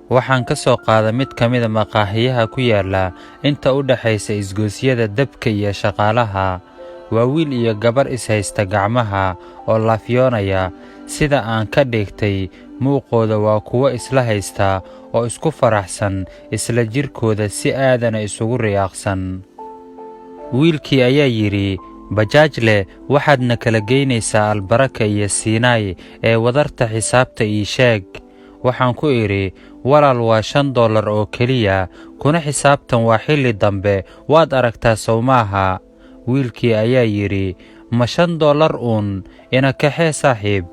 waxaan ka soo qaaday mid ka mid a maqaaxiyaha ku yaala inta u dhaxaysa isgoosyada dabka iyo shaqaalaha. Waa wiil iyo gabar ishaysta gacmaha oo laafyoonaya, sida aan ka dhigtay muuqooda waa kuwo isla haysta oo isku faraxsan, isla jirkooda si aadana isugu riyaaqsan. wiilkii ayaa yidhi, bajaajle, waxaadna kala geynaysaa Albaraka iyo Siinaay ee wadarta xisaabta ii sheeg. waxaan ku idhi, walaal waa $5 oo keliya, kuna xisaabtan waa xilli dambe, waad aragtaa sow maaha. wiilkii ayaa yidhi, ma $5 uun, ina kaxee saaxiib.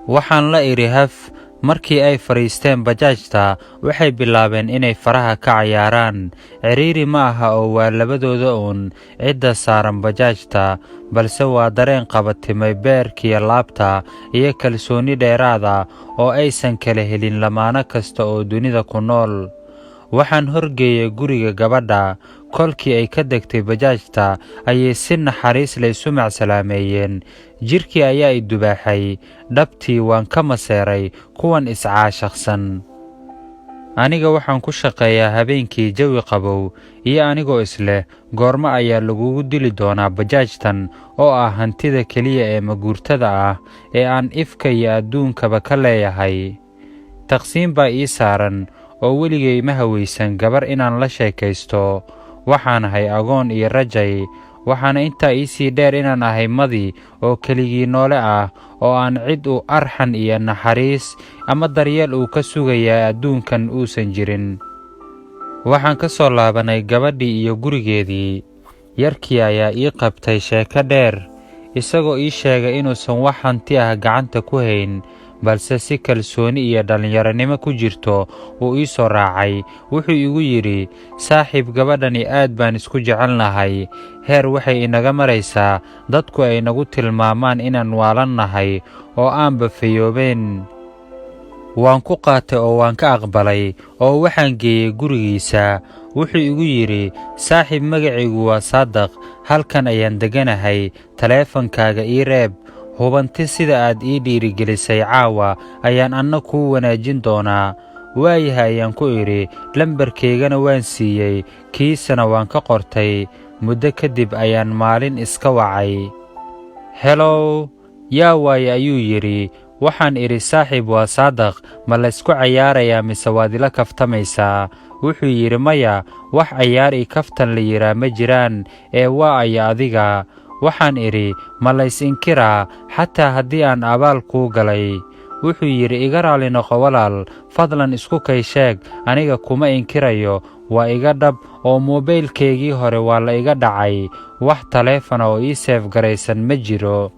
waxaan la idhi haf. markii ay fadhiisteen bajaajta, waxay bilaabeen inay faraha ka cayaaraan. ciriiri ma aha oo waa labadooda uun cidda saaran bajaajta, balse waa dareen qabatimay beerkiyo laabta iyo kalsooni dheeraada oo aysan kala helin lamaano kasta oo dunida ku nool. waxaan horgeeyey guriga gabadha. kolkii ay ka degtay bajaajta ayay si naxariis leh isu macsalaameeyeen. jirkii ayaa i dubaaxay, dhabtii waan ka maseeray kuwan iscaashaqsan. aniga waxaan ku shaqeeyaa habeenkii jawi qabow, iyo anigoo isleh goormo ayaa lagugu dili doonaa bajaajtan oo ah hantida keliya ee maguurtada ah ee aan ifka iyo adduunkaba ka leeyahay. taqsiin baa ii saaran oo weligay ma hawaysan gabar inaan la sheekaysto. waxaan ahay agoon iyo rajay, waxaana intaa ii sii dheer inaan ahay madi oo keligii noole ah oo aan cid u arxan iyo naxariis ama daryeel uu ka sugayaa adduunkan uusan jirin. waxaan ka soo laabanay gabadhii iyo gurigeedii. yarkii ayaa ii qabtay sheeko dheer, isagoo ii sheegay inuusan wax hanti ah gacanta ku hayn, balse si kalsooni iyo dhallinyaronimo ku jirto uu ii soo raacay. wuxuu igu yidhi, saaxiib, gabadhani aad baan isku jecelnahay. heer waxay inaga maraysaa dadku ay nagu tilmaamaan inaan waalan nahay oo aanba fayoobeen. waan ku qaatay oo waan ka aqbalay oo waxaan geeyey gurigiisa. wuxuu igu yidhi, saaxiib, magacaygu waa Saadaq, halkan ayaan deganahay, taleefankaaga ii reeb. hubanti sida aad ii dhiirigelisay caawa ayaan anna kuu wanaajin doonaa. waayahay ayaan ku idhi, lambarkaygana waan siiyey, kiisana waan ka qortay. muddo kadib ayaan maalin iska wacay. helow, yaa waaye ayuu yidhi. waxaan idhi, saaxiib, waa Saadaq, ma laysku cayaarayaa mise waad ila kaftamaysaa? wuxuu yidhi, maya, wax cayaar ii kaftan la yidhaa ma jiraan, ee waa aya adiga. waxaan idhi, ma lays inkiraa xataa haddii aan abaal kuu galay? wuxuu yidhi, iga raali noqo walaal, fadlan isku kay sheeg, aniga kuma inkirayo, waa iga dhab oo moobaylkaygii hore waa la iga dhacay, wax taleefana oo ii seefgaraysan ma jiro.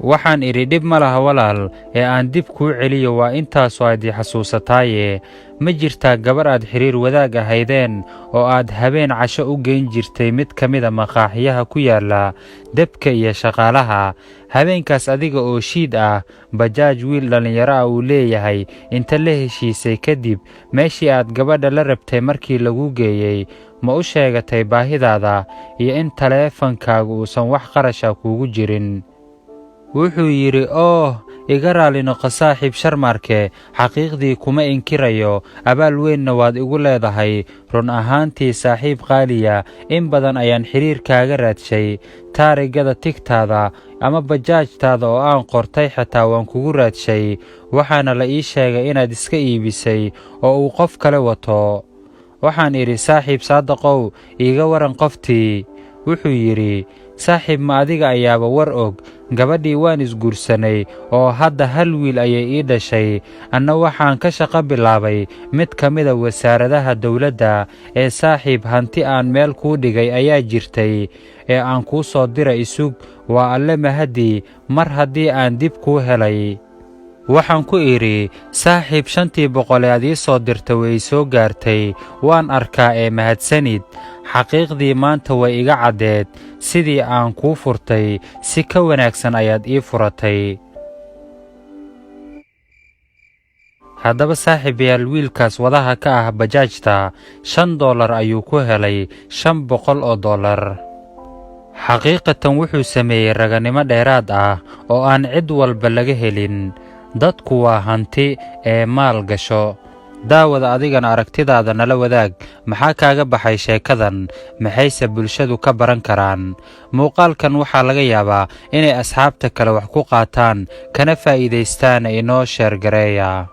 waxaan idhi, dhib ma laha walaal, ee aan dib kuu celiyo, waa intaasoo aad ii xasuusataaye. ma jirtaa gabar aad xiriir wadaag ahaydeen oo aad habeen casho u geyn jirtay mid ka mid a maqaaxiyaha ku yaala dabka iyo shaqaalaha? habeenkaas adiga oo shiid ah, bajaaj wiil dhallinyaro ah uu leeyahay, inta la heshiisay kadib meeshii aad gabadha la rabtay markii lagu geeyey, ma u sheegatay baahidaada iyo in taleefankaagu uusan wax qarasha kuugu jirin? wuxuu yidhi, iga raali noqo saaxiib sharmaarke, xaqiiqdii kuma inkirayo, abaal weynna waad igu leedahay. run ahaantii saaxiib qaaliya, in badan ayaan xiriirkaaga raadshay. taarigada tigtaada ama bajaajtaada oo aan qortay xitaa waan kugu raadshay, waxaana la ii sheegay inaad iska iibisay oo uu qof kale wato. waxaan idhi, saaxiib Saadaqow, iiga waran qoftii. wuxuu yidhi, saaxiib, ma adiga ayaaba war og? gabadhii waan isguursanay oo hadda hal wiil ayay ii dhashay. anna waxaan ka shaqo bilaabay mid ka mida wasaaradaha dawladda. ee saaxiib, hanti aan meel kuu dhigay ayaa jirtay ee aan kuu soo dira isug. waa alle mahadii mar haddii aan dib kuu helay. waxaan ku idhi, saaxiib, 500 aad ii soo dirta way soo gaartay, waan arkaa ee mahadsanid. xaqiiqdii maanta way iga caddeed, sidii aan kuu furtay si ka wanaagsan ayaad ii furatay. haddaba saaxiibayaal, wiilkaas wadaha ka ah bajaajta $5 ayuu ku helay $500. xaqiiqatan wuxuu sameeyey raganimo dheeraad ah oo aan cid walba laga helin. dadku waa hanti ee maal gasho. daawada adigana aragtidaada nala wadaag. Maxaa kaaga baxay sheekadan? Maxayse bulshadu ka baran karaan? Muuqaalkan waxaa laga yaabaa inay asxaabta kale wax ku qaataan kana faa'iidaystaan. Inoo sheer gareeya.